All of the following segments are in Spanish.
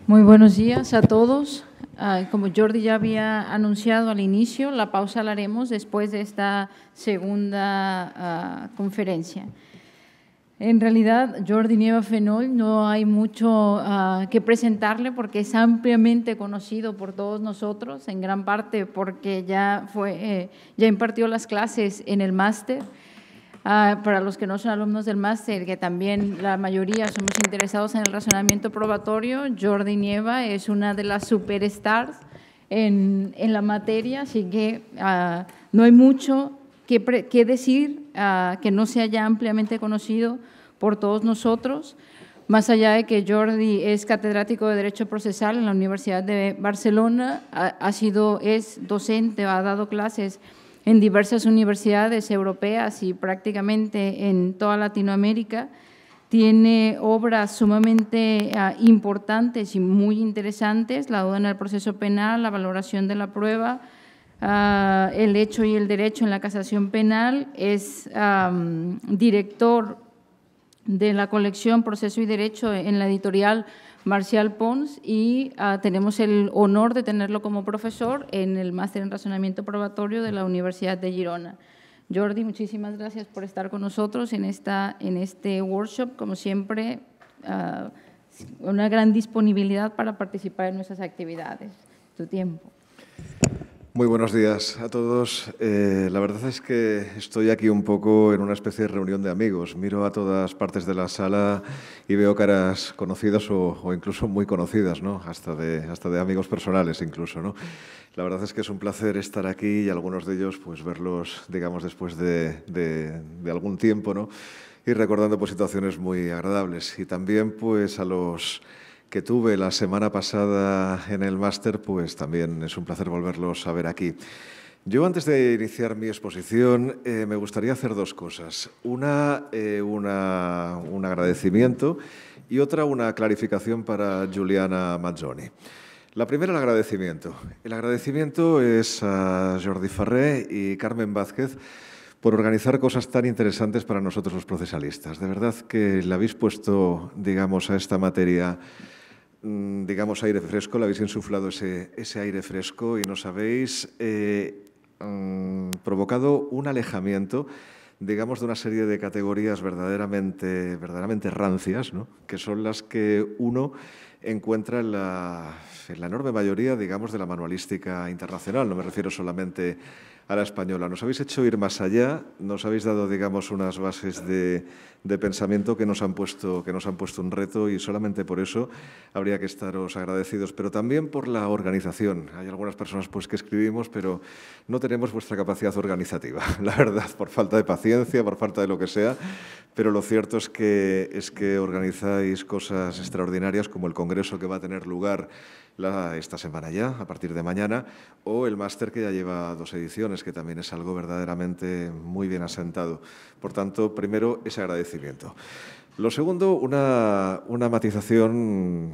Muy buenos días a todos. Como Jordi ya había anunciado al inicio, la pausa la haremos después de esta segunda conferencia. En realidad, Jordi Nieva Fenoll no hay mucho que presentarle porque es ampliamente conocido por todos nosotros, en gran parte porque ya impartió las clases en el máster. Para los que no son alumnos del máster, que también la mayoría somos interesados en el razonamiento probatorio, Jordi Nieva es una de las superstars en la materia, así que no hay mucho que decir que no sea ya ampliamente conocido por todos nosotros, más allá de que Jordi es catedrático de Derecho Procesal en la Universidad de Barcelona, es docente, ha dado clases en diversas universidades europeas y prácticamente en toda Latinoamérica. Tiene obras sumamente importantes y muy interesantes, la duda en el proceso penal, la valoración de la prueba, el hecho y el derecho en la casación penal. Es director de la colección Proceso y Derecho en la editorial Marcial Pons y tenemos el honor de tenerlo como profesor en el máster en razonamiento probatorio de la Universidad de Girona. Jordi, muchísimas gracias por estar con nosotros en este workshop. Como siempre, una gran disponibilidad para participar en nuestras actividades. Tu tiempo. Muy buenos días a todos. La verdad es que estoy aquí un poco en una especie de reunión de amigos. Miro a todas partes de la sala y veo caras conocidas o incluso muy conocidas, ¿no? Hasta de amigos personales incluso, ¿no? La verdad es que es un placer estar aquí y algunos de ellos pues verlos, digamos, después de algún tiempo, ¿no? Y recordando pues situaciones muy agradables. Y también pues a los que tuve la semana pasada en el máster, pues también es un placer volverlos a ver aquí. Yo, antes de iniciar mi exposición, me gustaría hacer dos cosas. Un agradecimiento y otra, una clarificación para Giuliana Mazzoni. La primera, el agradecimiento. El agradecimiento es a Jordi Ferrer y Carmen Vázquez por organizar cosas tan interesantes para nosotros los procesalistas. De verdad que le habéis puesto, digamos, a esta materia, digamos, aire fresco, le habéis insuflado ese aire fresco y nos habéis provocado un alejamiento, digamos, de una serie de categorías verdaderamente rancias, ¿no? Que son las que uno encuentra en la enorme mayoría, digamos, de la manualística internacional. No me refiero solamente a la española. Nos habéis hecho ir más allá, nos habéis dado, digamos, unas bases de pensamiento que nos han puesto un reto y solamente por eso habría que estaros agradecidos, pero también por la organización. Hay algunas personas pues, que escribimos, pero no tenemos vuestra capacidad organizativa, la verdad, por falta de paciencia, por falta de lo que sea, pero lo cierto es que organizáis cosas extraordinarias como el congreso que va a tener lugar esta semana ya, a partir de mañana, o el máster que ya lleva 2 ediciones, que también es algo verdaderamente muy bien asentado. Por tanto, primero, ese agradecimiento. Lo segundo, una matización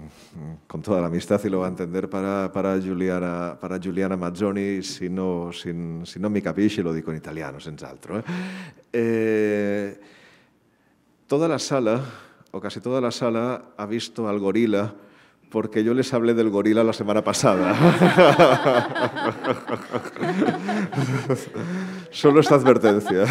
con toda la amistad, y lo va a entender para Giuliana Mazzoni, si no mi capisci, lo dico in italiano, senz'altro. Toda la sala, o casi toda la sala, ha visto al gorila porque yo les hablé del gorila la semana pasada. Solo esta advertencia.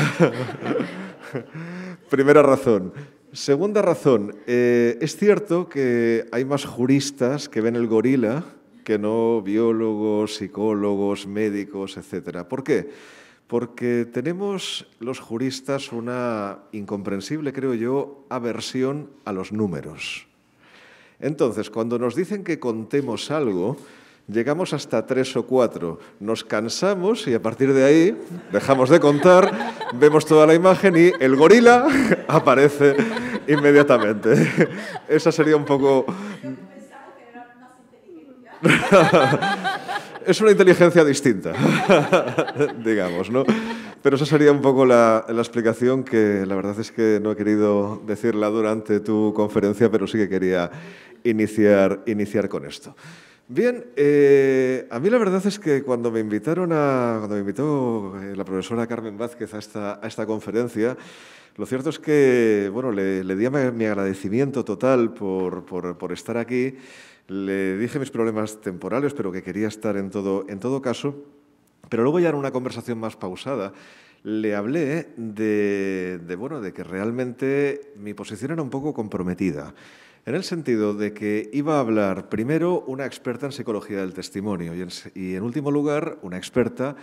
Primera razón. Segunda razón, es cierto que hay más juristas que ven el gorila que no biólogos, psicólogos, médicos, etc. ¿Por qué? Porque tenemos los juristas una incomprensible, creo yo, aversión a los números. Entonces, cuando nos dicen que contemos algo, llegamos hasta 3 o 4, nos cansamos y a partir de ahí dejamos de contar, vemos toda la imagen y el gorila aparece inmediatamente. Esa sería un poco... Es una inteligencia distinta, digamos, ¿no? Pero esa sería un poco la explicación que la verdad es que no he querido decirla durante tu conferencia, pero sí que quería iniciar con esto. Bien, a mí la verdad es que cuando me invitó la profesora Carmen Vázquez a esta conferencia, lo cierto es que bueno, le di mi agradecimiento total por estar aquí. Le dije mis problemas temporales, pero que quería estar en todo caso. Pero luego ya en una conversación más pausada le hablé de que realmente mi posición era un poco comprometida, en el sentido de que iba a hablar primero una experta en psicología del testimonio y en último lugar una experta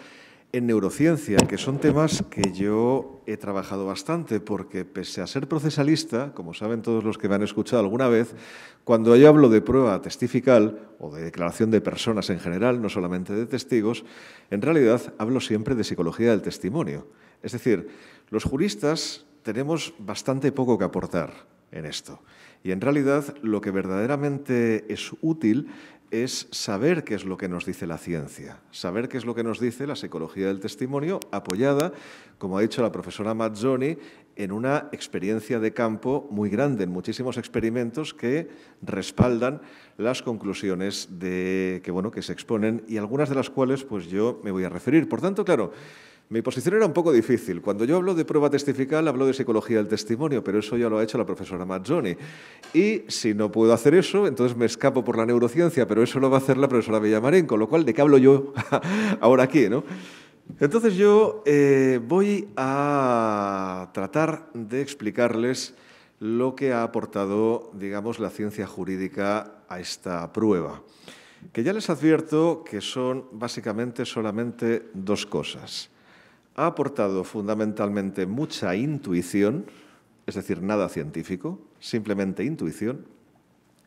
en neurociencia, que son temas que yo he trabajado bastante, porque pese a ser procesalista, como saben todos los que me han escuchado alguna vez, cuando yo hablo de prueba testifical o de declaración de personas en general, no solamente de testigos, en realidad hablo siempre de psicología del testimonio. Es decir, los juristas tenemos bastante poco que aportar en esto. Y en realidad lo que verdaderamente es útil es saber qué es lo que nos dice la ciencia, saber qué es lo que nos dice la psicología del testimonio, apoyada, como ha dicho la profesora Mazzoni, en una experiencia de campo muy grande, en muchísimos experimentos que respaldan las conclusiones que se exponen y algunas de las cuales pues, yo me voy a referir. Por tanto, claro, mi posición era un poco difícil. Cuando yo hablo de prueba testifical, hablo de psicología del testimonio, pero eso ya lo ha hecho la profesora Mazzoni. Y si no puedo hacer eso, entonces me escapo por la neurociencia, pero eso lo va a hacer la profesora Villamarín, con lo cual, ¿de qué hablo yo ahora aquí, no? Entonces yo voy a tratar de explicarles lo que ha aportado, digamos, la ciencia jurídica a esta prueba, que ya les advierto que son básicamente solamente dos cosas. Ha aportado fundamentalmente mucha intuición, es decir, nada científico, simplemente intuición,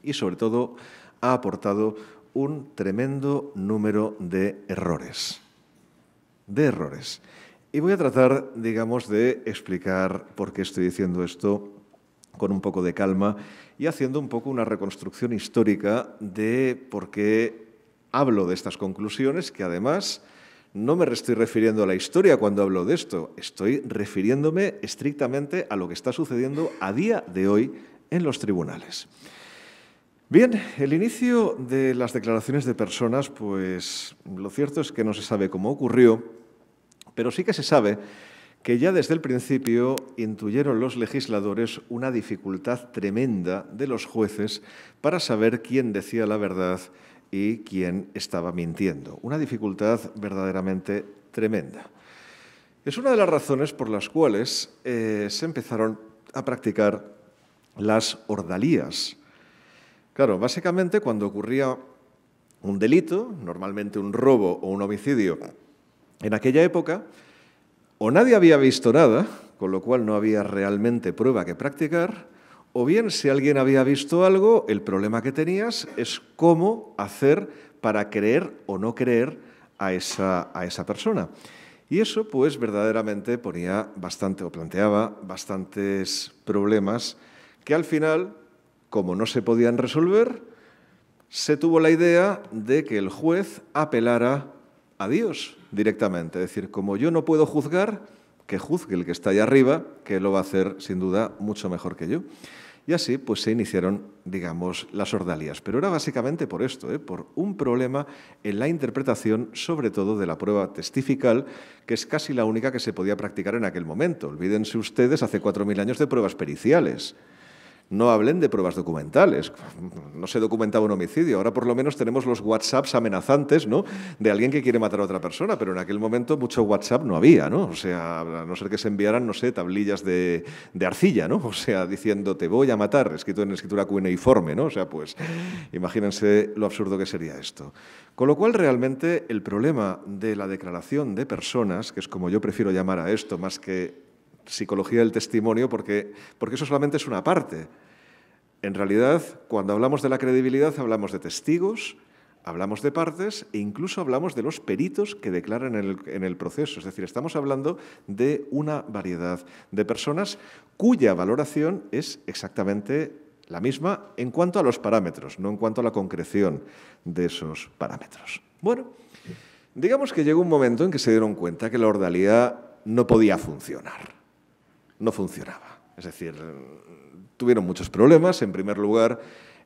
y sobre todo ha aportado un tremendo número de errores. Y voy a tratar, digamos, de explicar por qué estoy diciendo esto con un poco de calma y haciendo un poco una reconstrucción histórica de por qué hablo de estas conclusiones, que además no me estoy refiriendo a la historia cuando hablo de esto, estoy refiriéndome estrictamente a lo que está sucediendo a día de hoy en los tribunales. Bien, el inicio de las declaraciones de personas, pues lo cierto es que no se sabe cómo ocurrió, pero sí que se sabe que ya desde el principio intuyeron los legisladores una dificultad tremenda de los jueces para saber quién decía la verdad y quién estaba mintiendo. Una dificultad verdaderamente tremenda. Es una de las razones por las cuales se empezaron a practicar las ordalías. Claro, básicamente cuando ocurría un delito, normalmente un robo o un homicidio, en aquella época, o nadie había visto nada, con lo cual no había realmente prueba que practicar, o bien, si alguien había visto algo, el problema que tenías es cómo hacer para creer o no creer a esa persona. Y eso, pues, verdaderamente planteaba bastantes problemas que al final, como no se podían resolver, se tuvo la idea de que el juez apelara a Dios directamente. Es decir, como yo no puedo juzgar, que juzgue el que está allá arriba, que lo va a hacer, sin duda, mucho mejor que yo. Y así pues se iniciaron, digamos, las ordalías. Pero era básicamente por esto, por un problema en la interpretación, sobre todo de la prueba testifical, que es casi la única que se podía practicar en aquel momento. Olvídense ustedes, hace 4.000 años de pruebas periciales. No hablen de pruebas documentales. No se documentaba un homicidio. Ahora por lo menos tenemos los WhatsApps amenazantes, ¿no?, de alguien que quiere matar a otra persona, pero en aquel momento mucho WhatsApp no había, ¿no? O sea, a no ser que se enviaran, no sé, tablillas de arcilla, ¿no? O sea, diciendo te voy a matar, escrito en escritura cuneiforme, ¿no? O sea, pues imagínense lo absurdo que sería esto. Con lo cual realmente el problema de la declaración de personas, que es como yo prefiero llamar a esto más que psicología del testimonio, porque eso solamente es una parte. En realidad, cuando hablamos de la credibilidad, hablamos de testigos, hablamos de partes e incluso hablamos de los peritos que declaran en el proceso. Es decir, estamos hablando de una variedad de personas cuya valoración es exactamente la misma en cuanto a los parámetros, no en cuanto a la concreción de esos parámetros. Bueno, digamos que llegó un momento en que se dieron cuenta que la ordalía no podía funcionar. No funcionaba. Es decir, tuvieron muchos problemas. En primer lugar,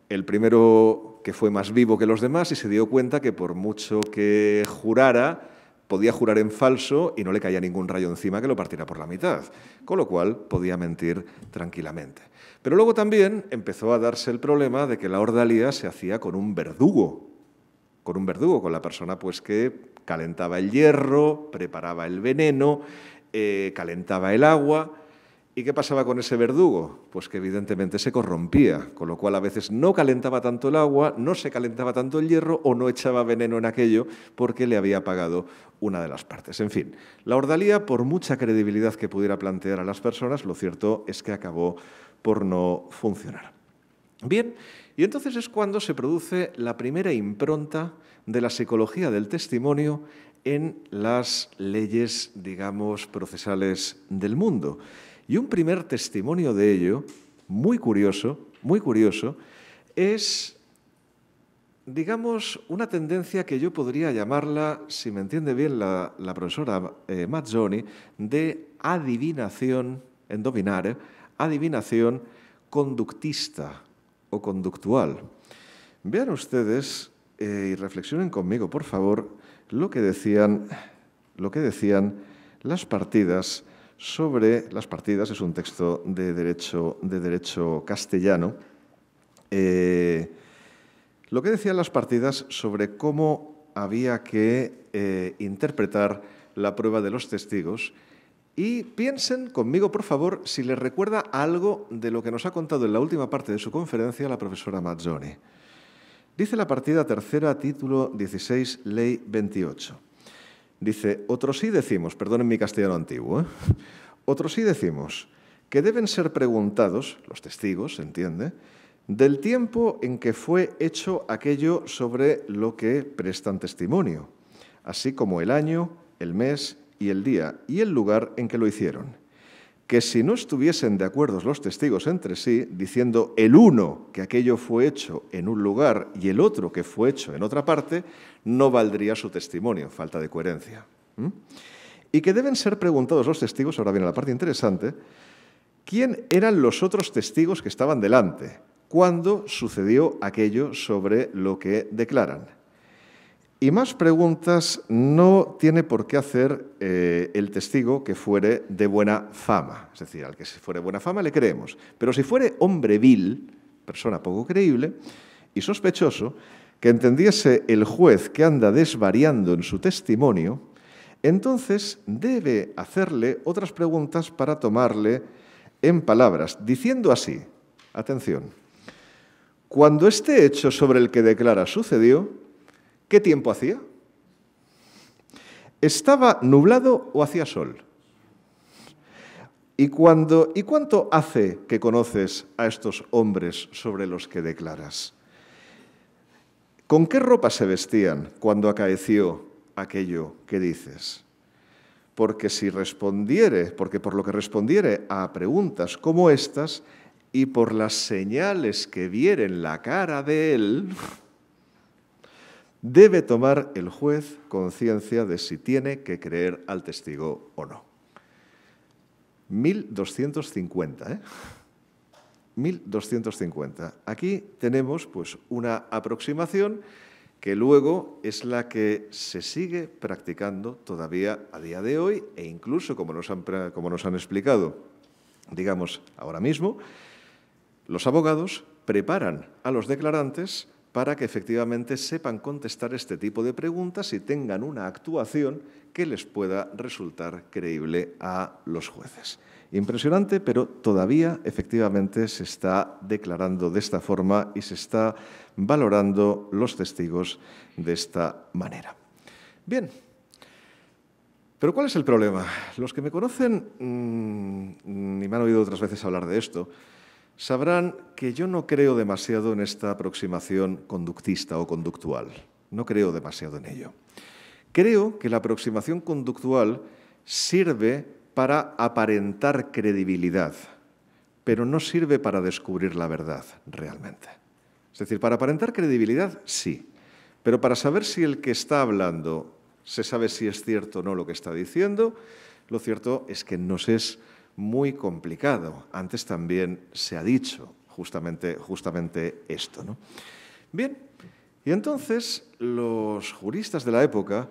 el primero que fue más vivo que los demás y se dio cuenta que por mucho que jurara, podía jurar en falso y no le caía ningún rayo encima que lo partiera por la mitad, con lo cual podía mentir tranquilamente. Pero luego también empezó a darse el problema de que la ordalía se hacía con un verdugo, con la persona pues que calentaba el hierro, preparaba el veneno, calentaba el agua. ¿Y qué pasaba con ese verdugo? Pues que evidentemente se corrompía, con lo cual a veces no calentaba tanto el agua, no se calentaba tanto el hierro o no echaba veneno en aquello porque le había pagado una de las partes. En fin, la ordalía, por mucha credibilidad que pudiera plantear a las personas, lo cierto es que acabó por no funcionar. Bien, y entonces es cuando se produce la primera impronta de la psicología del testimonio en las leyes, digamos, procesales del mundo. Y un primer testimonio de ello, muy curioso, es, digamos, una tendencia que yo podría llamarla, si me entiende bien la profesora Mazzoni, de adivinación, endovinare, adivinación conductista o conductual. Vean ustedes y reflexionen conmigo, por favor, lo que decían las partidas sobre las partidas. Es un texto de derecho castellano. Lo que decían las partidas sobre cómo había que interpretar la prueba de los testigos. Y piensen conmigo, por favor, si les recuerda algo de lo que nos ha contado en la última parte de su conferencia la profesora Mazzoni. Dice la partida tercera, título 16, ley 28. Dice, otros sí decimos, perdonen mi castellano antiguo, otros sí decimos que deben ser preguntados, los testigos, ¿se entiende?, del tiempo en que fue hecho aquello sobre lo que prestan testimonio, así como el año, el mes y el día y el lugar en que lo hicieron. Que si no estuviesen de acuerdo los testigos entre sí, diciendo el uno que aquello fue hecho en un lugar y el otro que fue hecho en otra parte, no valdría su testimonio, falta de coherencia. Y que deben ser preguntados los testigos, ahora viene la parte interesante, ¿quién eran los otros testigos que estaban delante cuando sucedió aquello sobre lo que declaran? Y más preguntas no tiene por qué hacer el testigo que fuere de buena fama. Es decir, al que si fuere buena fama le creemos. Pero si fuere hombre vil, persona poco creíble y sospechoso, que entendiese el juez que anda desvariando en su testimonio, entonces debe hacerle otras preguntas para tomarle en palabras, diciendo así, atención, cuando este hecho sobre el que declara sucedió, ¿qué tiempo hacía? ¿Estaba nublado o hacía sol? ¿Y cuánto hace que conoces a estos hombres sobre los que declaras? ¿Con qué ropa se vestían cuando acaeció aquello que dices? Porque por lo que respondiere a preguntas como estas y por las señales que viere en la cara de él, debe tomar el juez conciencia de si tiene que creer al testigo o no. 1250, ¿eh? 1250. Aquí tenemos pues, una aproximación que luego es la que se sigue practicando todavía a día de hoy e incluso, como nos han explicado, digamos, ahora mismo, los abogados preparan a los declarantes para que efectivamente sepan contestar este tipo de preguntas y tengan una actuación que les pueda resultar creíble a los jueces. Impresionante, pero todavía efectivamente se está declarando de esta forma y se está valorando los testigos de esta manera. Bien, pero ¿cuál es el problema? Los que me conocen y me han oído otras veces hablar de esto, sabrán que yo no creo demasiado en esta aproximación conductista o conductual. No creo demasiado en ello. Creo que la aproximación conductual sirve para aparentar credibilidad, pero no sirve para descubrir la verdad realmente. Es decir, para aparentar credibilidad, sí, pero para saber si el que está hablando se sabe si es cierto o no lo que está diciendo, lo cierto es que nos es muy complicado. Antes también se ha dicho justamente esto, ¿no? Bien, y entonces los juristas de la época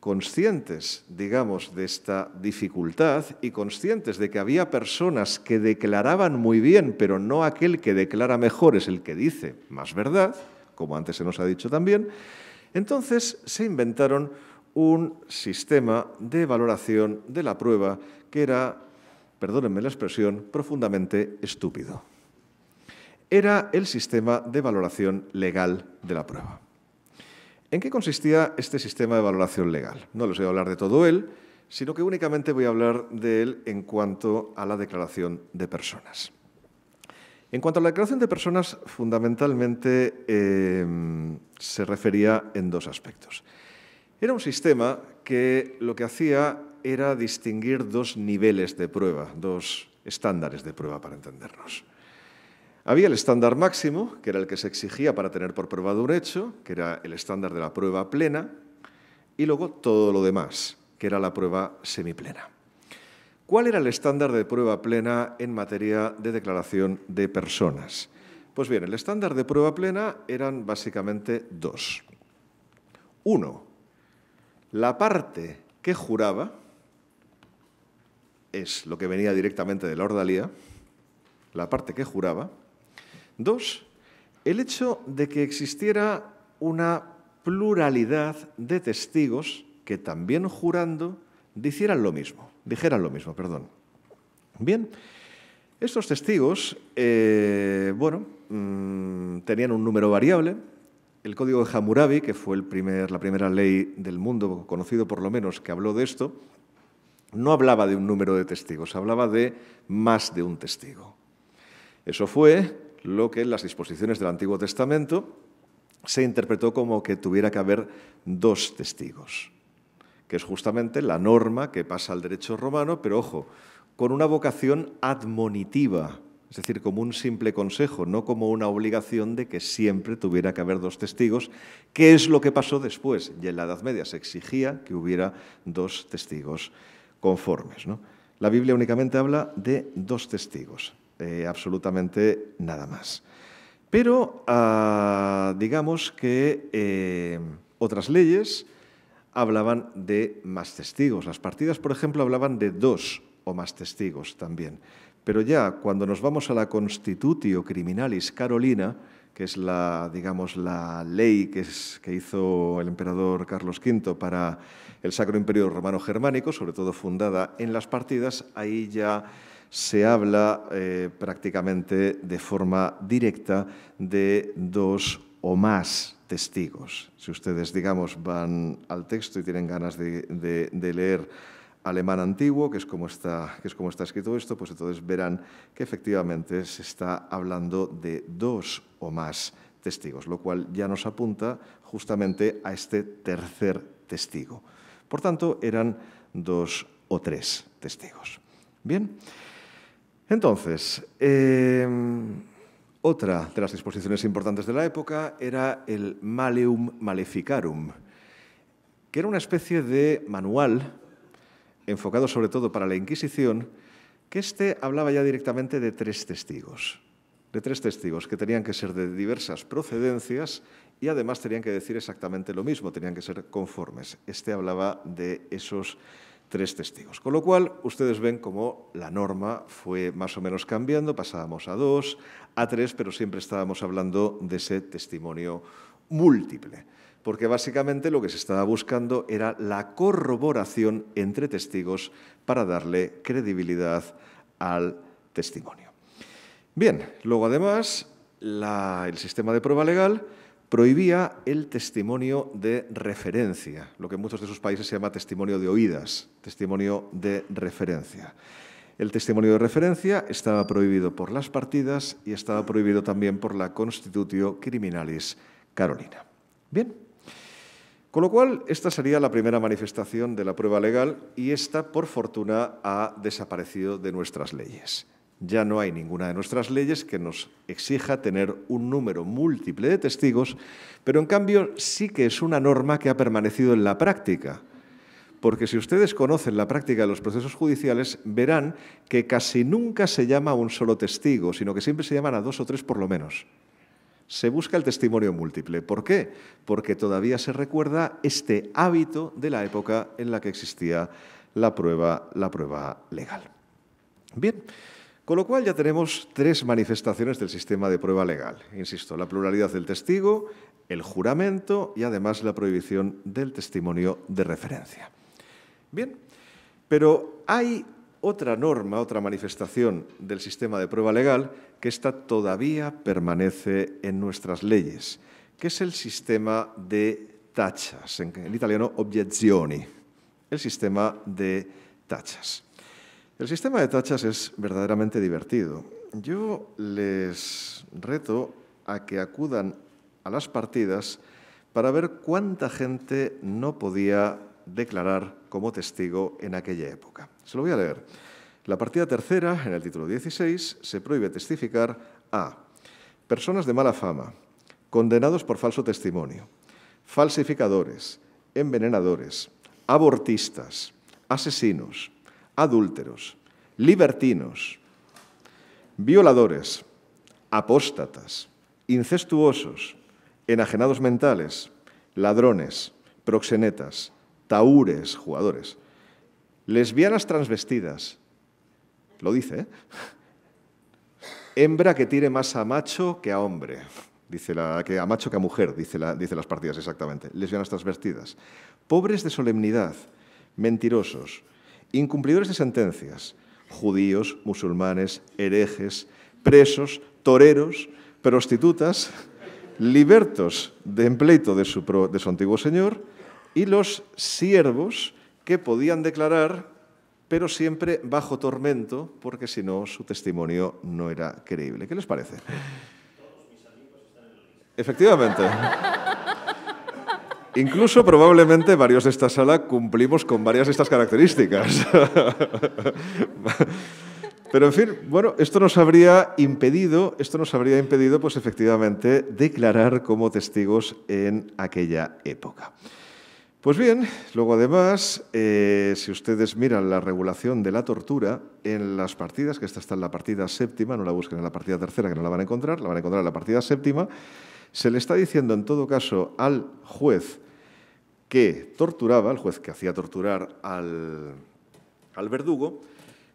conscientes, digamos, de esta dificultad y conscientes de que había personas que declaraban muy bien, pero no aquel que declara mejor es el que dice más verdad, como antes se nos ha dicho también, entonces se inventaron un sistema de valoración de la prueba que era, perdónenme la expresión, profundamente estúpido. Era el sistema de valoración legal de la prueba. ¿En qué consistía este sistema de valoración legal? No les voy a hablar de todo él, sino que únicamente voy a hablar de él en cuanto a la declaración de personas. En cuanto a la declaración de personas, fundamentalmente se refería en dos aspectos. Era un sistema que lo que hacía era distinguir dos niveles de prueba, dos estándares de prueba para entendernos. Había el estándar máximo, que era el que se exigía para tener por probado un hecho, que era el estándar de la prueba plena, y luego todo lo demás, que era la prueba semiplena. ¿Cuál era el estándar de prueba plena en materia de declaración de personas? Pues bien, el estándar de prueba plena eran básicamente dos. Uno, la parte que juraba, es lo que venía directamente de la ordalía, la parte que juraba. Dos, el hecho de que existiera una pluralidad de testigos que también jurando dijeran lo mismo. Bien, estos testigos, tenían un número variable. El Código de Hammurabi, que fue la primera ley del mundo, conocido por lo menos, que habló de esto, no hablaba de un número de testigos, hablaba de más de un testigo. Eso fue lo que en las disposiciones del Antiguo Testamento se interpretó como que tuviera que haber dos testigos, que es justamente la norma que pasa al derecho romano, pero ojo, con una vocación admonitiva, es decir, como un simple consejo, no como una obligación de que siempre tuviera que haber dos testigos, que es lo que pasó después. Y en la Edad Media se exigía que hubiera dos testigos conformes, ¿no? La Biblia únicamente habla de dos testigos, absolutamente nada más. Pero digamos que otras leyes hablaban de más testigos. Las partidas, por ejemplo, hablaban de dos o más testigos también. Pero ya cuando nos vamos a la Constitutio Criminalis Carolina, que es la ley que hizo el emperador Carlos V para el Sacro Imperio Romano Germánico, sobre todo fundada en las partidas, ahí ya se habla prácticamente de forma directa de dos o más testigos. Si ustedes, van al texto y tienen ganas de leer alemán antiguo, que es como está escrito esto, pues entonces verán que efectivamente se está hablando de dos o más testigos, lo cual ya nos apunta justamente a este tercer testigo. Por tanto, eran dos o tres testigos. Bien, entonces, otra de las disposiciones importantes de la época era el Malleum Maleficarum, que era una especie de manual enfocado sobre todo para la Inquisición, que hablaba ya directamente de tres testigos que tenían que ser de diversas procedencias y además tenían que decir exactamente lo mismo, tenían que ser conformes. Hablaba de esos tres testigos. Con lo cual, ustedes ven cómo la norma fue más o menos cambiando, pasábamos a dos, a tres, pero siempre estábamos hablando de ese testimonio múltiple, porque básicamente lo que se estaba buscando era la corroboración entre testigos para darle credibilidad al testimonio. Bien, luego además el sistema de prueba legal prohibía el testimonio de referencia, lo que en muchos de esos países se llama testimonio de oídas, testimonio de referencia. El testimonio de referencia estaba prohibido por las partidas y estaba prohibido también por la Constitutio Criminalis Carolina. Bien, con lo cual esta sería la primera manifestación de la prueba legal y esta, por fortuna, ha desaparecido de nuestras leyes. Ya no hay ninguna de nuestras leyes que nos exija tener un número múltiple de testigos, pero en cambio sí que es una norma que ha permanecido en la práctica. Porque si ustedes conocen la práctica de los procesos judiciales, verán que casi nunca se llama a un solo testigo, sino que siempre se llaman a dos o tres por lo menos. Se busca el testimonio múltiple. ¿Por qué? Porque todavía se recuerda este hábito de la época en la que existía la prueba legal. Bien, con lo cual ya tenemos 3 manifestaciones del sistema de prueba legal. Insisto, la pluralidad del testigo, el juramento y además la prohibición del testimonio de referencia. Bien, pero hay otra norma, otra manifestación del sistema de prueba legal que esta todavía permanece en nuestras leyes, que es el sistema de tachas, en italiano obiezioni, el sistema de tachas. El sistema de tachas es verdaderamente divertido. Yo les reto a que acudan a las partidas para ver cuánta gente no podía declarar como testigo en aquella época. Se lo voy a leer. La partida tercera, en el título 16, se prohíbe testificar a personas de mala fama, condenados por falso testimonio, falsificadores, envenenadores, abortistas, asesinos, adúlteros, libertinos, violadores, apóstatas, incestuosos, enajenados mentales, ladrones, proxenetas, tahúres, jugadores, lesbianas transvestidas, lo dice, ¿eh? Hembra que tire más a macho que a hombre, que a macho que a mujer, dice las partidas exactamente, lesbianas transvestidas, pobres de solemnidad, mentirosos, incumplidores de sentencias, judíos, musulmanes, herejes, presos, toreros, prostitutas, libertos de empleito de su antiguo señor y los siervos que podían declarar, pero siempre bajo tormento, porque si no, su testimonio no era creíble. ¿Qué les parece? Todos mis amigos están en la lista. Efectivamente. Incluso, probablemente, varios de esta sala cumplimos con varias de estas características. Pero, en fin, bueno, esto nos habría impedido, pues, efectivamente, declarar como testigos en aquella época. Pues bien, luego además, si ustedes miran la regulación de la tortura en las partidas, que esta está en la partida séptima, no la busquen en la partida tercera, que no la van a encontrar en la partida séptima, se le está diciendo en todo caso al juez que torturaba, al juez que hacía torturar al verdugo,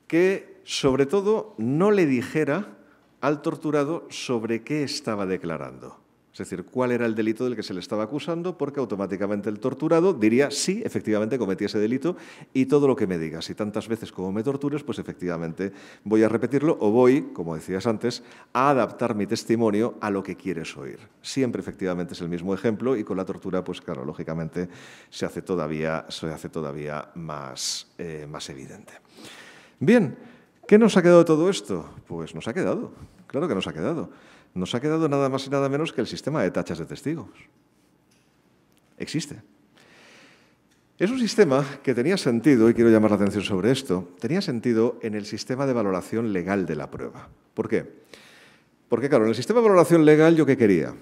que sobre todo no le dijera al torturado sobre qué estaba declarando. Es decir, cuál era el delito del que se le estaba acusando, porque automáticamente el torturado diría, sí, efectivamente cometí ese delito y todo lo que me digas. Y tantas veces como me tortures, pues efectivamente voy a repetirlo o voy, como decías antes, a adaptar mi testimonio a lo que quieres oír. Siempre efectivamente es el mismo ejemplo y con la tortura, pues claro, lógicamente se hace todavía más evidente. Bien, ¿qué nos ha quedado de todo esto? Pues nos ha quedado, claro que nos ha quedado. Nos ha quedado nada más y nada menos que el sistema de tachas de testigos. Existe. Es un sistema que tenía sentido, y quiero llamar la atención sobre esto, tenía sentido en el sistema de valoración legal de la prueba. ¿Por qué? Porque, claro, en el sistema de valoración legal, ¿yo qué quería?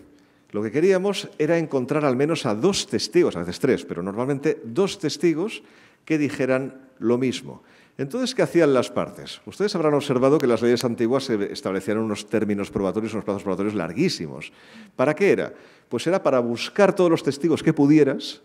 Lo que queríamos era encontrar al menos a 2 testigos, a veces 3, pero normalmente 2 testigos que dijeran lo mismo. Entonces, ¿qué hacían las partes? Ustedes habrán observado que las leyes antiguas se establecían unos términos probatorios, unos plazos probatorios larguísimos. ¿Para qué era? Pues era para buscar todos los testigos que pudieras,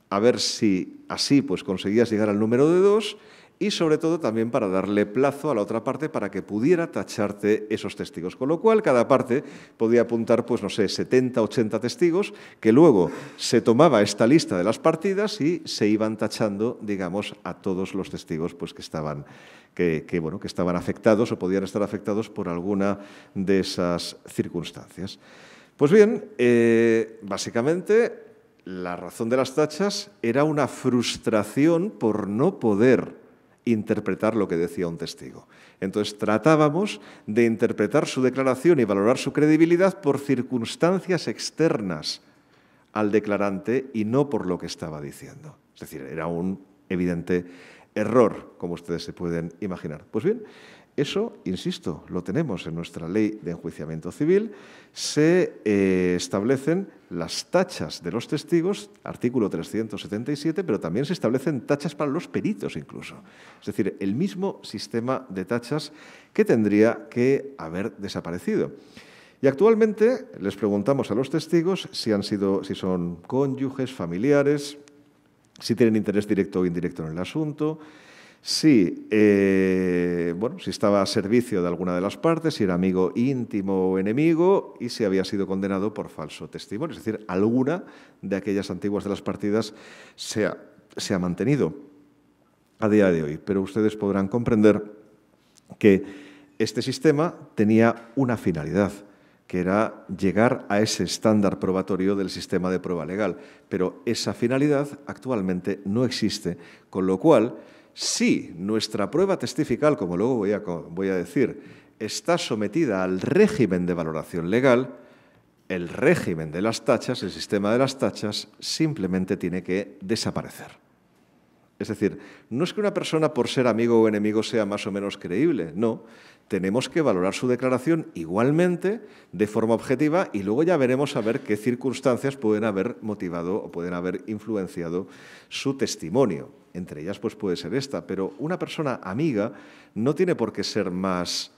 a ver si así pues conseguías llegar al número de 2 y sobre todo también para darle plazo a la otra parte para que pudiera tacharte esos testigos. Con lo cual, cada parte podía apuntar, pues no sé, 70, 80 testigos, que luego se tomaba esta lista de las partidas y se iban tachando, digamos, a todos los testigos pues, que estaban afectados o podían estar afectados por alguna de esas circunstancias. Pues bien, básicamente, la razón de las tachas era una frustración por no poder interpretar lo que decía un testigo. Entonces, tratábamos de interpretar su declaración y valorar su credibilidad por circunstancias externas al declarante y no por lo que estaba diciendo. Es decir, era un evidente error, como ustedes se pueden imaginar. Pues bien, eso, insisto, lo tenemos en nuestra ley de enjuiciamiento civil. Se establecen las tachas de los testigos, artículo 377, pero también se establecen tachas para los peritos incluso. Es decir, el mismo sistema de tachas que tendría que haber desaparecido. Y actualmente les preguntamos a los testigos si son cónyuges, familiares, si tienen interés directo o indirecto en el asunto, si estaba a servicio de alguna de las partes, si era amigo íntimo o enemigo y si había sido condenado por falso testimonio. Es decir, alguna de aquellas antiguas de las partidas se ha mantenido a día de hoy. Pero ustedes podrán comprender que este sistema tenía una finalidad, que era llegar a ese estándar probatorio del sistema de prueba legal. Pero esa finalidad actualmente no existe, con lo cual, si nuestra prueba testifical, como luego voy a decir, está sometida al régimen de valoración legal, el régimen de las tachas, el sistema de las tachas, simplemente tiene que desaparecer. Es decir, no es que una persona por ser amigo o enemigo sea más o menos creíble, no. Tenemos que valorar su declaración igualmente, de forma objetiva, y luego ya veremos a ver qué circunstancias pueden haber motivado o pueden haber influenciado su testimonio. Entre ellas, pues puede ser esta, pero una persona amiga no tiene por qué ser más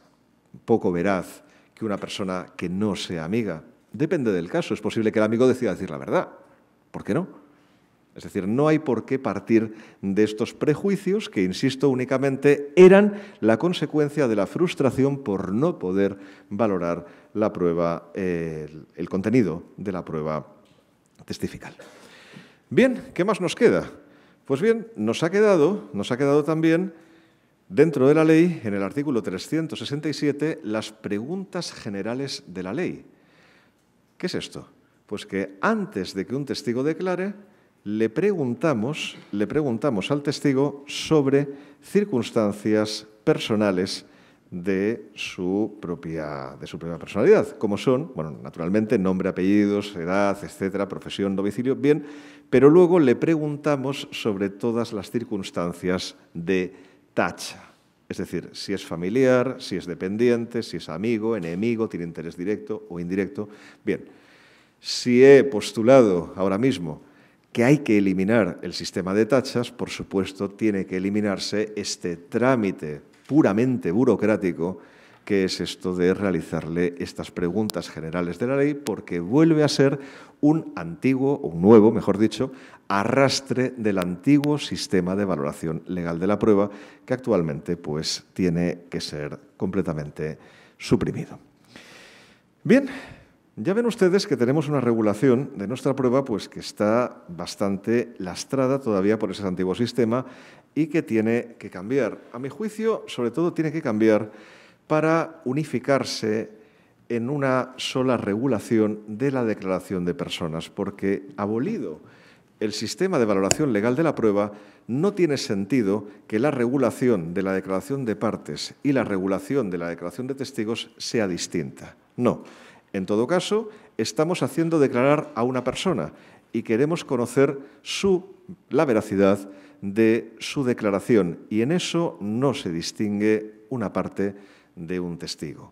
poco veraz que una persona que no sea amiga. Depende del caso. Es posible que el amigo decida decir la verdad. ¿Por qué no? Es decir, no hay por qué partir de estos prejuicios que, insisto, únicamente eran la consecuencia de la frustración por no poder valorar la prueba, el contenido de la prueba testifical. Bien, ¿qué más nos queda? Pues bien, nos ha quedado también, dentro de la ley, en el artículo 367, las preguntas generales de la ley. ¿Qué es esto? Pues que antes de que un testigo declare, le preguntamos al testigo sobre circunstancias personales de su propia personalidad, como son, naturalmente, nombre, apellidos, edad, etcétera, profesión, domicilio, bien, pero luego le preguntamos sobre todas las circunstancias de tacha. Es decir, si es familiar, si es dependiente, si es amigo, enemigo, tiene interés directo o indirecto. Bien, si he postulado ahora mismo que hay que eliminar el sistema de tachas, por supuesto, tiene que eliminarse este trámite puramente burocrático que es esto de realizarle estas preguntas generales de la ley, porque vuelve a ser un nuevo, mejor dicho, arrastre del antiguo sistema de valoración legal de la prueba, que actualmente pues tiene que ser completamente suprimido. Bien. Ya ven ustedes que tenemos una regulación de nuestra prueba pues, que está bastante lastrada todavía por ese antiguo sistema y que tiene que cambiar. A mi juicio, sobre todo, tiene que cambiar para unificarse en una sola regulación de la declaración de personas, porque abolido el sistema de valoración legal de la prueba, no tiene sentido que la regulación de la declaración de partes y la regulación de la declaración de testigos sea distinta. No. En todo caso, estamos haciendo declarar a una persona y queremos conocer la veracidad de su declaración, y en eso no se distingue una parte de un testigo.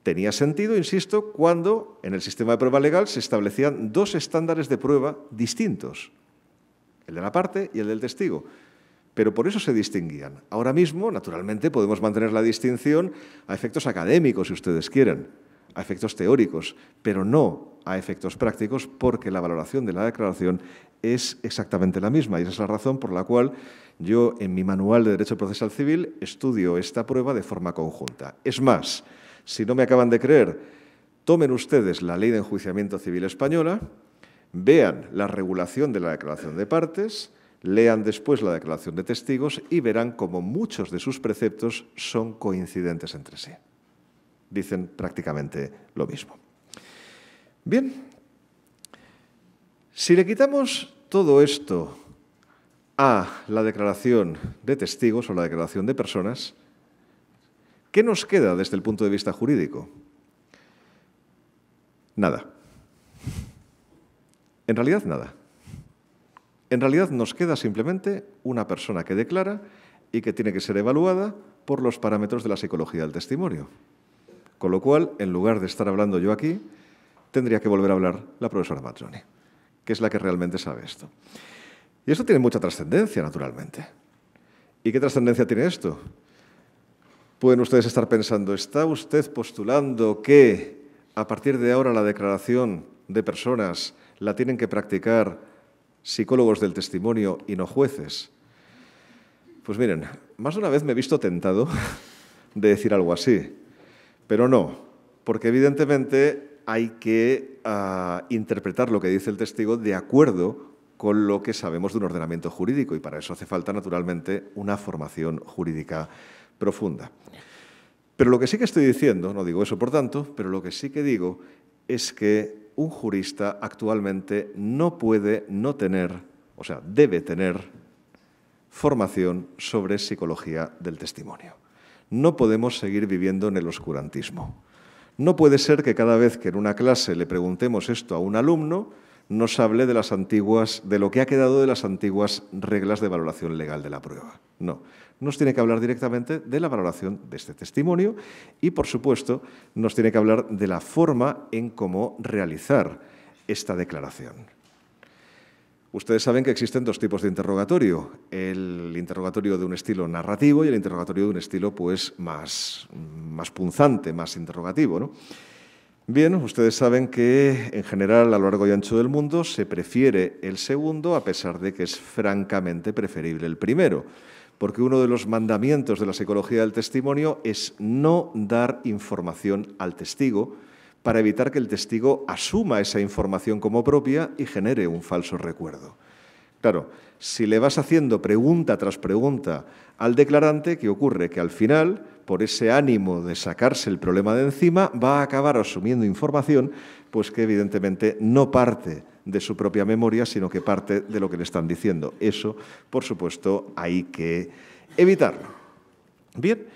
Tenía sentido, insisto, cuando en el sistema de prueba legal se establecían dos estándares de prueba distintos, el de la parte y el del testigo. Pero por eso se distinguían. Ahora mismo, naturalmente, podemos mantener la distinción a efectos académicos, si ustedes quieren, a efectos teóricos, pero no a efectos prácticos, porque la valoración de la declaración es exactamente la misma. Y esa es la razón por la cual yo, en mi manual de Derecho Procesal Civil, estudio esta prueba de forma conjunta. Es más, si no me acaban de creer, tomen ustedes la Ley de Enjuiciamiento Civil española, vean la regulación de la declaración de partes, lean después la declaración de testigos y verán cómo muchos de sus preceptos son coincidentes entre sí. Dicen prácticamente lo mismo. Bien, si le quitamos todo esto a la declaración de testigos o la declaración de personas, ¿qué nos queda desde el punto de vista jurídico? Nada. En realidad, nada. En realidad nos queda simplemente una persona que declara y que tiene que ser evaluada por los parámetros de la psicología del testimonio. Con lo cual, en lugar de estar hablando yo aquí, tendría que volver a hablar la profesora Mazzoni, que es la que realmente sabe esto. Y esto tiene mucha trascendencia, naturalmente. ¿Y qué trascendencia tiene esto? Pueden ustedes estar pensando, ¿está usted postulando que a partir de ahora la declaración de personas la tienen que practicar psicólogos del testimonio y no jueces. Pues miren, más de una vez me he visto tentado de decir algo así, pero no, porque evidentemente hay que interpretar lo que dice el testigo de acuerdo con lo que sabemos de un ordenamiento jurídico, y para eso hace falta, naturalmente, una formación jurídica profunda. Pero lo que sí que estoy diciendo, no digo eso por tanto, pero lo que sí que digo es que un jurista actualmente no puede no tener, o sea, debe tener formación sobre psicología del testimonio. No podemos seguir viviendo en el oscurantismo. No puede ser que cada vez que en una clase le preguntemos esto a un alumno, nos hable de lo que ha quedado de las antiguas reglas de valoración legal de la prueba. No, nos tiene que hablar directamente de la valoración de este testimonio y, por supuesto, nos tiene que hablar de la forma en cómo realizar esta declaración. Ustedes saben que existen dos tipos de interrogatorio, el interrogatorio de un estilo narrativo y el interrogatorio de un estilo pues, más punzante, más interrogativo, ¿no? Bien, ustedes saben que en general a lo largo y ancho del mundo se prefiere el segundo, a pesar de que es francamente preferible el primero, porque uno de los mandamientos de la psicología del testimonio es no dar información al testigo para evitar que el testigo asuma esa información como propia y genere un falso recuerdo. Claro, si le vas haciendo pregunta tras pregunta al declarante, ¿qué ocurre? Que al final, por ese ánimo de sacarse el problema de encima, va a acabar asumiendo información pues que evidentemente no parte de su propia memoria, sino que parte de lo que le están diciendo. Eso, por supuesto, hay que evitarlo. Bien,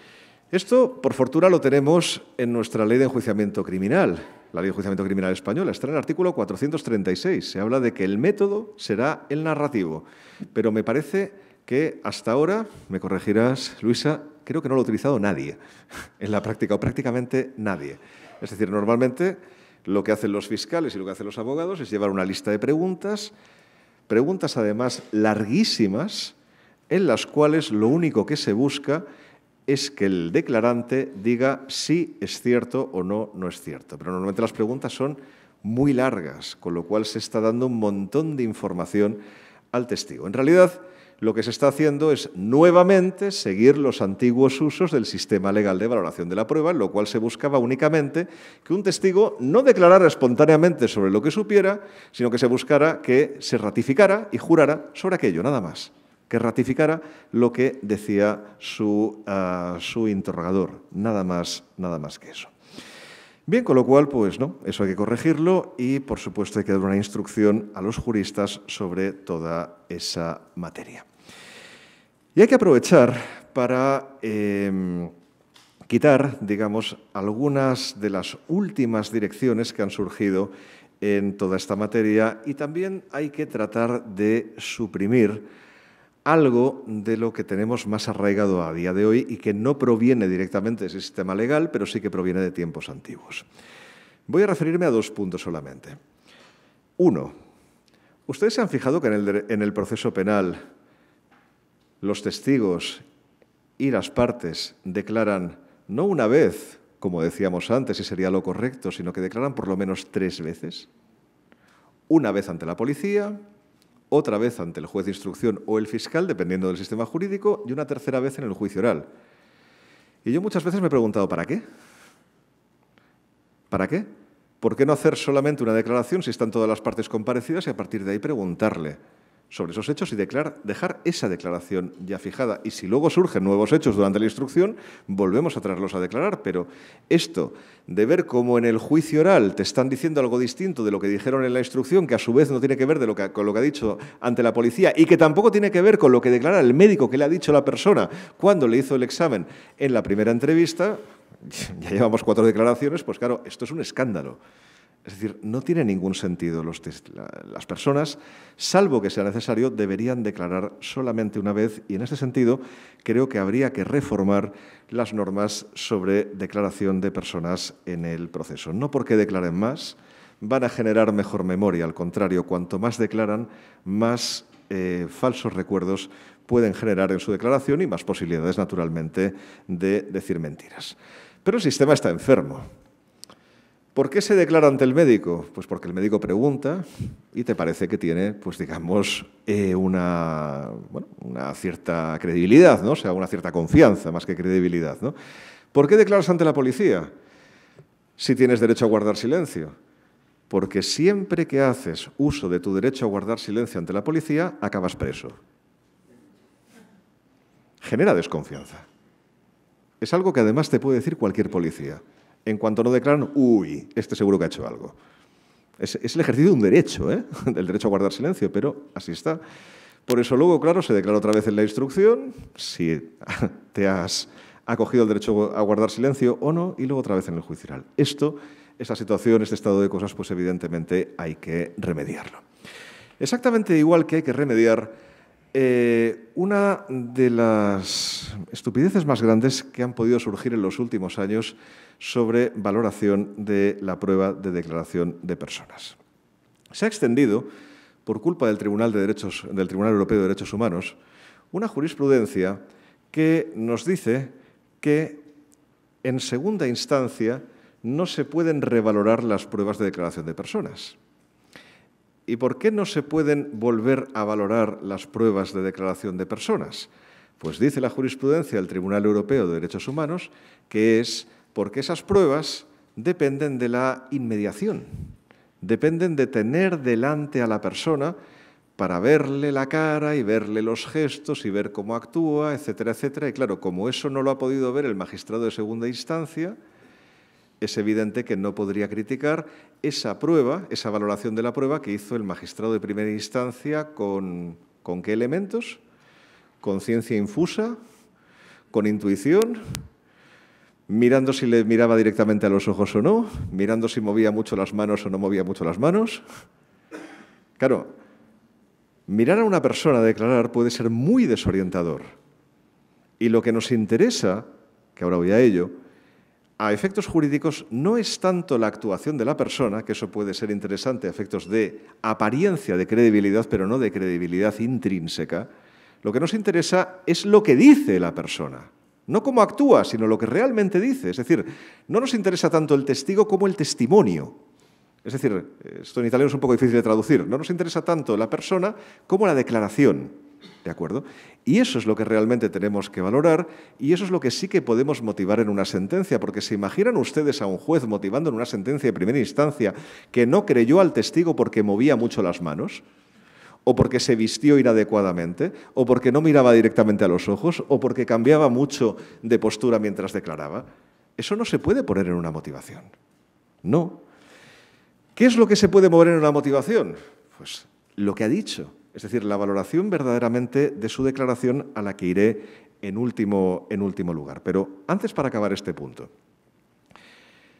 esto, por fortuna, lo tenemos en nuestra Ley de Enjuiciamiento Criminal. La Ley de Enjuiciamiento Criminal española está en el artículo 436. Se habla de que el método será el narrativo. Pero me parece que hasta ahora, me corregirás, Luisa, creo que no lo ha utilizado nadie en la práctica, o prácticamente nadie. Es decir, normalmente lo que hacen los fiscales y lo que hacen los abogados es llevar una lista de preguntas además larguísimas, en las cuales lo único que se busca es que el declarante diga si es cierto o no es cierto. Pero normalmente las preguntas son muy largas, con lo cual se está dando un montón de información al testigo. En realidad, lo que se está haciendo es nuevamente seguir los antiguos usos del sistema legal de valoración de la prueba, en lo cual se buscaba únicamente que un testigo no declarara espontáneamente sobre lo que supiera, sino que se buscara que se ratificara y jurara sobre aquello, nada más. Que ratificara lo que decía su interrogador, nada más que eso. Bien, con lo cual, pues no, eso hay que corregirlo y, por supuesto, hay que dar una instrucción a los juristas sobre toda esa materia. Y hay que aprovechar para quitar, digamos, algunas de las últimas direcciones que han surgido en toda esta materia y también hay que tratar de suprimir algo de lo que tenemos más arraigado a día de hoy y que no proviene directamente de ese sistema legal, pero sí que proviene de tiempos antiguos. Voy a referirme a dos puntos solamente. Uno, ¿ustedes se han fijado que en el proceso penal los testigos y las partes declaran no una vez, como decíamos antes y sería lo correcto, sino que declaran por lo menos 3 veces? Una vez ante la policía, otra vez ante el juez de instrucción o el fiscal, dependiendo del sistema jurídico, y una tercera vez en el juicio oral. Y yo muchas veces me he preguntado, ¿para qué? ¿Para qué? ¿Por qué no hacer solamente una declaración si están todas las partes comparecidas y a partir de ahí preguntarle sobre esos hechos y dejar esa declaración ya fijada? Y si luego surgen nuevos hechos durante la instrucción, volvemos a traerlos a declarar. Pero esto de ver cómo en el juicio oral te están diciendo algo distinto de lo que dijeron en la instrucción, que a su vez no tiene que ver con lo que ha dicho ante la policía y que tampoco tiene que ver con lo que declara el médico que le ha dicho a la persona cuando le hizo el examen en la primera entrevista, ya llevamos 4 declaraciones, pues claro, esto es un escándalo. Es decir, no tiene ningún sentido. Las personas, salvo que sea necesario, deberían declarar solamente una vez y en este sentido creo que habría que reformar las normas sobre declaración de personas en el proceso. No porque declaren más van a generar mejor memoria, al contrario, cuanto más declaran, más falsos recuerdos pueden generar en su declaración y más posibilidades, naturalmente, de decir mentiras. Pero el sistema está enfermo. ¿Por qué se declara ante el médico? Pues porque el médico pregunta y te parece que tiene, pues digamos, una cierta credibilidad, ¿no? O sea, una cierta confianza más que credibilidad, ¿no? ¿Por qué declaras ante la policía si tienes derecho a guardar silencio? Porque siempre que haces uso de tu derecho a guardar silencio ante la policía, acabas preso. Genera desconfianza. Es algo que además te puede decir cualquier policía. En cuanto no declaran, uy, este seguro que ha hecho algo. Es el ejercicio de un derecho, del derecho a guardar silencio, pero así está. Por eso luego, claro, se declara otra vez en la instrucción si te has acogido el derecho a guardar silencio o no, y luego otra vez en el juicio oral. Esta situación, este estado de cosas, pues evidentemente hay que remediarlo. Exactamente igual que hay que remediar una de las estupideces más grandes que han podido surgir en los últimos años sobre valoración de la prueba de declaración de personas. Se ha extendido, por culpa del Tribunal Europeo de Derechos Humanos, una jurisprudencia que nos dice que en segunda instancia no se pueden revalorar las pruebas de declaración de personas. ¿Y por qué no se pueden volver a valorar las pruebas de declaración de personas? Pues dice la jurisprudencia del Tribunal Europeo de Derechos Humanos que es porque esas pruebas dependen de la inmediación, dependen de tener delante a la persona para verle la cara y verle los gestos y ver cómo actúa, etcétera, etcétera. Y claro, como eso no lo ha podido ver el magistrado de segunda instancia, es evidente que no podría criticar esa prueba, esa valoración de la prueba que hizo el magistrado de primera instancia ¿con qué elementos? ¿Con ciencia infusa? ¿Con intuición? ¿Mirando si le miraba directamente a los ojos o no? ¿Mirando si movía mucho las manos o no movía mucho las manos? Claro, mirar a una persona declarar puede ser muy desorientador. Y lo que nos interesa, que ahora voy a ello, a efectos jurídicos no es tanto la actuación de la persona, que eso puede ser interesante a efectos de apariencia de credibilidad, pero no de credibilidad intrínseca. Lo que nos interesa es lo que dice la persona, no cómo actúa, sino lo que realmente dice. Es decir, no nos interesa tanto el testigo como el testimonio. Es decir, esto en italiano es un poco difícil de traducir. No nos interesa tanto la persona como la declaración. ¿De acuerdo? Y eso es lo que realmente tenemos que valorar y eso es lo que sí que podemos motivar en una sentencia, porque ¿se imaginan ustedes a un juez motivando en una sentencia de primera instancia que no creyó al testigo porque movía mucho las manos, o porque se vistió inadecuadamente, o porque no miraba directamente a los ojos, o porque cambiaba mucho de postura mientras declaraba? Eso no se puede poner en una motivación. No. ¿Qué es lo que se puede mover en una motivación? Pues lo que ha dicho. Es decir, la valoración verdaderamente de su declaración a la que iré en último lugar. Pero antes, para acabar este punto,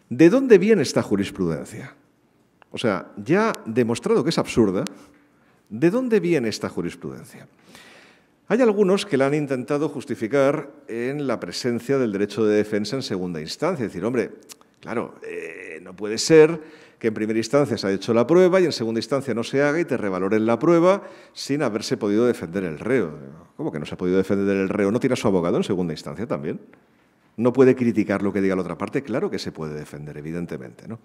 ¿de dónde viene esta jurisprudencia? O sea, ya demostrado que es absurda, ¿de dónde viene esta jurisprudencia? Hay algunos que la han intentado justificar en la presencia del derecho de defensa en segunda instancia. Es decir, hombre, claro, no puede ser que en primera instancia se ha hecho la prueba y en segunda instancia no se haga y te revaloren la prueba sin haberse podido defender el reo. ¿Cómo que no se ha podido defender el reo? ¿No tiene a su abogado en segunda instancia también? ¿No puede criticar lo que diga la otra parte? Claro que se puede defender, evidentemente, ¿no?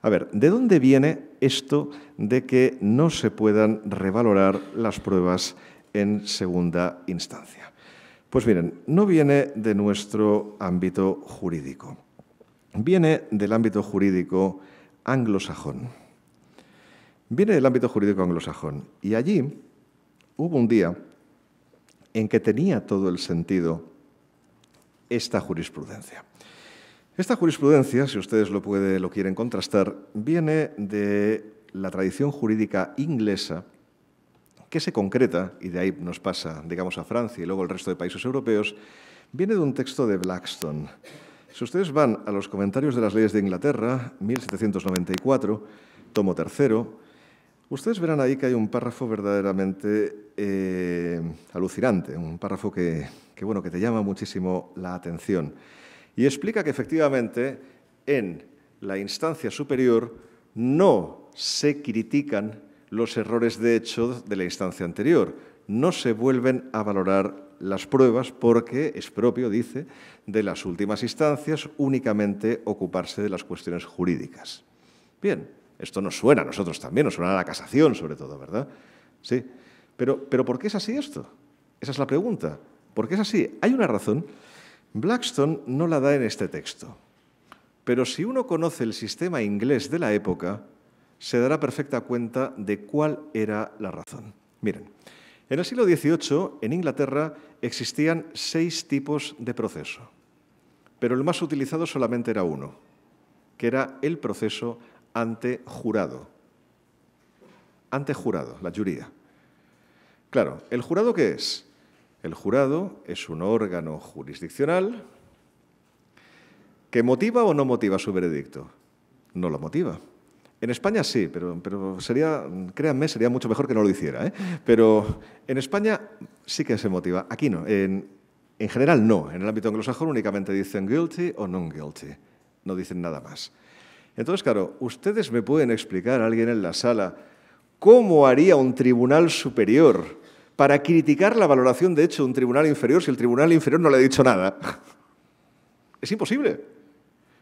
A ver, ¿de dónde viene esto de que no se puedan revalorar las pruebas en segunda instancia? Pues miren, no viene de nuestro ámbito jurídico. Viene del ámbito jurídico anglosajón. Viene del ámbito jurídico anglosajón. Y allí hubo un día en que tenía todo el sentido esta jurisprudencia. Esta jurisprudencia, si ustedes lo quieren contrastar, viene de la tradición jurídica inglesa que se concreta, y de ahí nos pasa, digamos, a Francia y luego al resto de países europeos, viene de un texto de Blackstone. Si ustedes van a los comentarios de las leyes de Inglaterra, 1794, tomo 3, ustedes verán ahí que hay un párrafo verdaderamente alucinante, un párrafo que te llama muchísimo la atención. Y explica que efectivamente en la instancia superior no se critican los errores de hecho de la instancia anterior, no se vuelven a valorar las pruebas porque es propio, dice, de las últimas instancias únicamente ocuparse de las cuestiones jurídicas. Bien, esto nos suena a nosotros también, nos suena a la casación sobre todo, ¿verdad? Sí, pero ¿por qué es así esto? Esa es la pregunta. ¿Por qué es así? Hay una razón. Blackstone no la da en este texto, pero si uno conoce el sistema inglés de la época, se dará perfecta cuenta de cuál era la razón. Miren, en el siglo XVIII, en Inglaterra, existían 6 tipos de proceso, pero el más utilizado solamente era uno, que era el proceso ante jurado. Ante jurado, la juría. Claro, ¿el jurado qué es? El jurado es un órgano jurisdiccional que motiva o no motiva su veredicto. No lo motiva. En España sí, pero sería, créanme, sería mucho mejor que no lo hiciera, ¿eh? Pero en España sí que se motiva. Aquí no. En general no. En el ámbito anglosajón únicamente dicen guilty o non guilty. No dicen nada más. Entonces, claro, ustedes me pueden explicar a alguien en la sala cómo haría un tribunal superior para criticar la valoración de hecho de un tribunal inferior si el tribunal inferior no le ha dicho nada. Es imposible.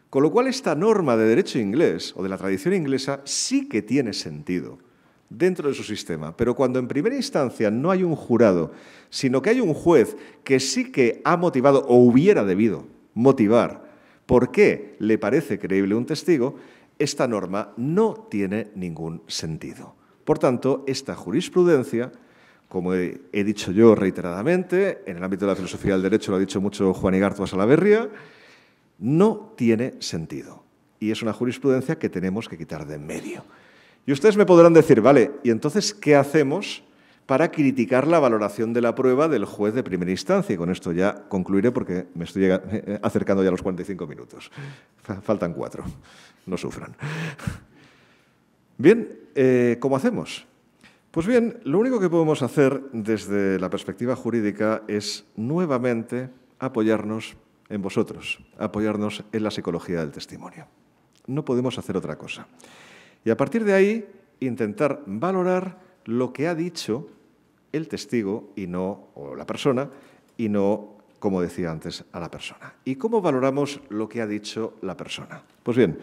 Con lo cual, esta norma de derecho inglés o de la tradición inglesa sí que tiene sentido dentro de su sistema. Pero cuando en primera instancia no hay un jurado, sino que hay un juez que sí que ha motivado o hubiera debido motivar por qué le parece creíble un testigo, esta norma no tiene ningún sentido. Por tanto, esta jurisprudencia, como he dicho yo reiteradamente, en el ámbito de la filosofía del derecho lo ha dicho mucho Juan Igartua Salaverria, no tiene sentido. Y es una jurisprudencia que tenemos que quitar de en medio. Y ustedes me podrán decir, vale, ¿y entonces qué hacemos para criticar la valoración de la prueba del juez de primera instancia? Y con esto ya concluiré porque me estoy acercando ya a los 45 minutos. Faltan 4, no sufran. Bien, ¿cómo hacemos? Pues bien, lo único que podemos hacer desde la perspectiva jurídica es nuevamente apoyarnos en vosotros, apoyarnos en la psicología del testimonio. No podemos hacer otra cosa. Y a partir de ahí, intentar valorar lo que ha dicho el testigo y no, o la persona, y no, como decía antes, a la persona. ¿Y cómo valoramos lo que ha dicho la persona? Pues bien,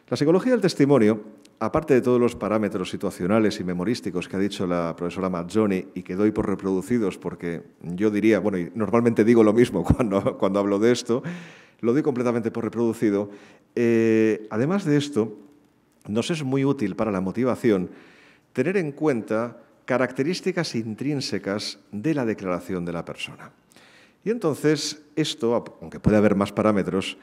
la psicología del testimonio, aparte de todos los parámetros situacionales y memorísticos que ha dicho la profesora Mazzoni y que doy por reproducidos porque yo diría, bueno, y normalmente digo lo mismo cuando hablo de esto, lo doy completamente por reproducido. Además de esto, nos es muy útil para la motivación tener en cuenta características intrínsecas de la declaración de la persona. Y entonces, esto, aunque puede haber más parámetros,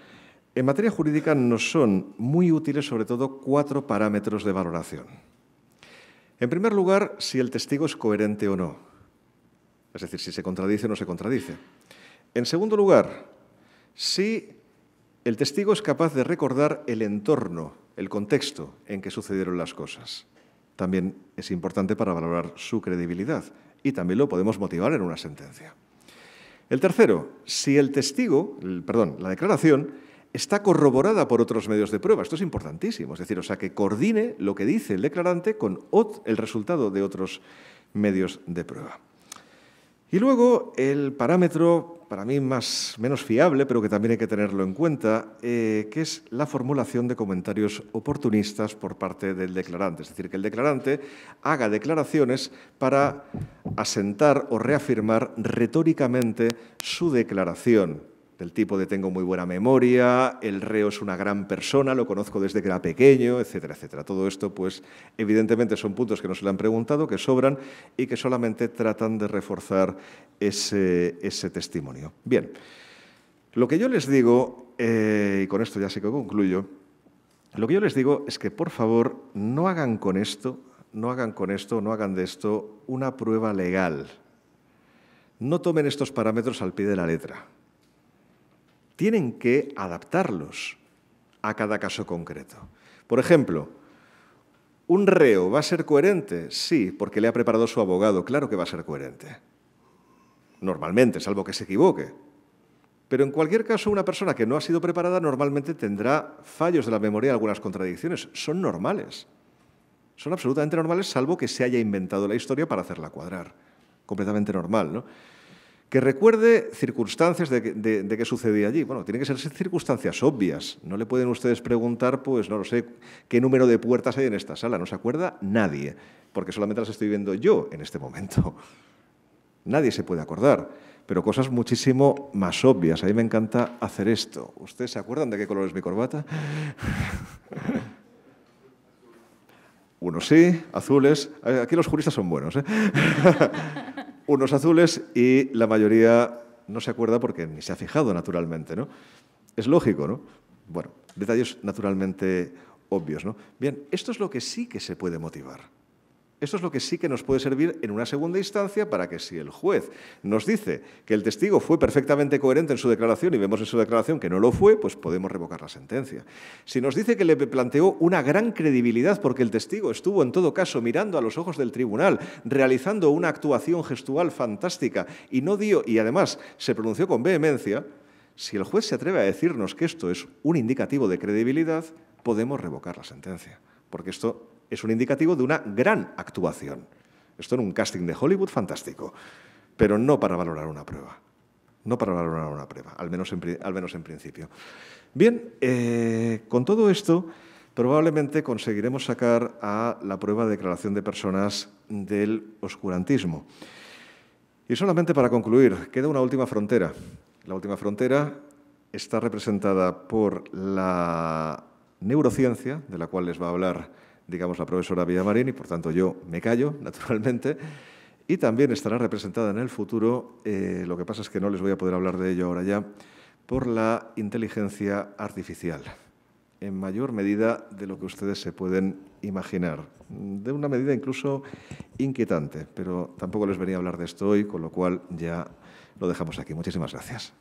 en materia jurídica nos son muy útiles sobre todo 4 parámetros de valoración. En primer lugar, si el testigo es coherente o no, es decir, si se contradice o no se contradice. En segundo lugar, si el testigo es capaz de recordar el entorno, el contexto en que sucedieron las cosas. También es importante para valorar su credibilidad y también lo podemos motivar en una sentencia. El tercero, si el testigo, la declaración, está corroborada por otros medios de prueba. Esto es importantísimo, es decir, o sea, que coordine lo que dice el declarante con el resultado de otros medios de prueba. Y luego el parámetro, para mí menos fiable, pero que también hay que tenerlo en cuenta, que es la formulación de comentarios oportunistas por parte del declarante. Es decir, que el declarante haga declaraciones para asentar o reafirmar retóricamente su declaración, del tipo de tengo muy buena memoria, el reo es una gran persona, lo conozco desde que era pequeño, etcétera, etcétera. Todo esto, pues, evidentemente son puntos que no se le han preguntado, que sobran y que solamente tratan de reforzar ese testimonio. Bien, lo que yo les digo, y con esto ya sí que concluyo, lo que yo les digo es que, por favor, no hagan de esto una prueba legal. No tomen estos parámetros al pie de la letra. Tienen que adaptarlos a cada caso concreto. Por ejemplo, ¿un reo va a ser coherente? Sí, porque le ha preparado su abogado. Claro que va a ser coherente. Normalmente, salvo que se equivoque. Pero en cualquier caso, una persona que no ha sido preparada normalmente tendrá fallos de la memoria y algunas contradicciones. Son normales. Son absolutamente normales, salvo que se haya inventado la historia para hacerla cuadrar. Completamente normal, ¿no? Que recuerde circunstancias de qué sucedía allí. Bueno, tienen que ser circunstancias obvias. No le pueden ustedes preguntar, pues, no lo sé, qué número de puertas hay en esta sala. No se acuerda nadie, porque solamente las estoy viendo yo en este momento. Nadie se puede acordar, pero cosas muchísimo más obvias. A mí me encanta hacer esto. ¿Ustedes se acuerdan de qué color es mi corbata? Unos sí, azules. Aquí los juristas son buenos, ¿eh? Unos azules y la mayoría no se acuerda porque ni se ha fijado naturalmente, ¿no? Es lógico, ¿no? Bueno, detalles naturalmente obvios, ¿no? Bien, esto es lo que sí que se puede motivar. Esto es lo que sí que nos puede servir en una segunda instancia para que si el juez nos dice que el testigo fue perfectamente coherente en su declaración y vemos en su declaración que no lo fue, pues podemos revocar la sentencia. Si nos dice que le planteó una gran credibilidad porque el testigo estuvo en todo caso mirando a los ojos del tribunal, realizando una actuación gestual fantástica y no dio, y además se pronunció con vehemencia, si el juez se atreve a decirnos que esto es un indicativo de credibilidad, podemos revocar la sentencia, porque esto es un indicativo de una gran actuación. Esto en un casting de Hollywood fantástico, pero no para valorar una prueba. No para valorar una prueba, al menos en principio. Bien, con todo esto, probablemente conseguiremos sacar a la prueba de declaración de personas del oscurantismo. Y solamente para concluir, queda una última frontera. La última frontera está representada por la neurociencia, de la cual les va a hablar, digamos, la profesora Villamarín, y por tanto yo me callo, naturalmente, y también estará representada en el futuro, lo que pasa es que no les voy a poder hablar de ello ahora ya, por la inteligencia artificial, en mayor medida de lo que ustedes se pueden imaginar, de una medida incluso inquietante, pero tampoco les venía a hablar de esto hoy, con lo cual ya lo dejamos aquí. Muchísimas gracias.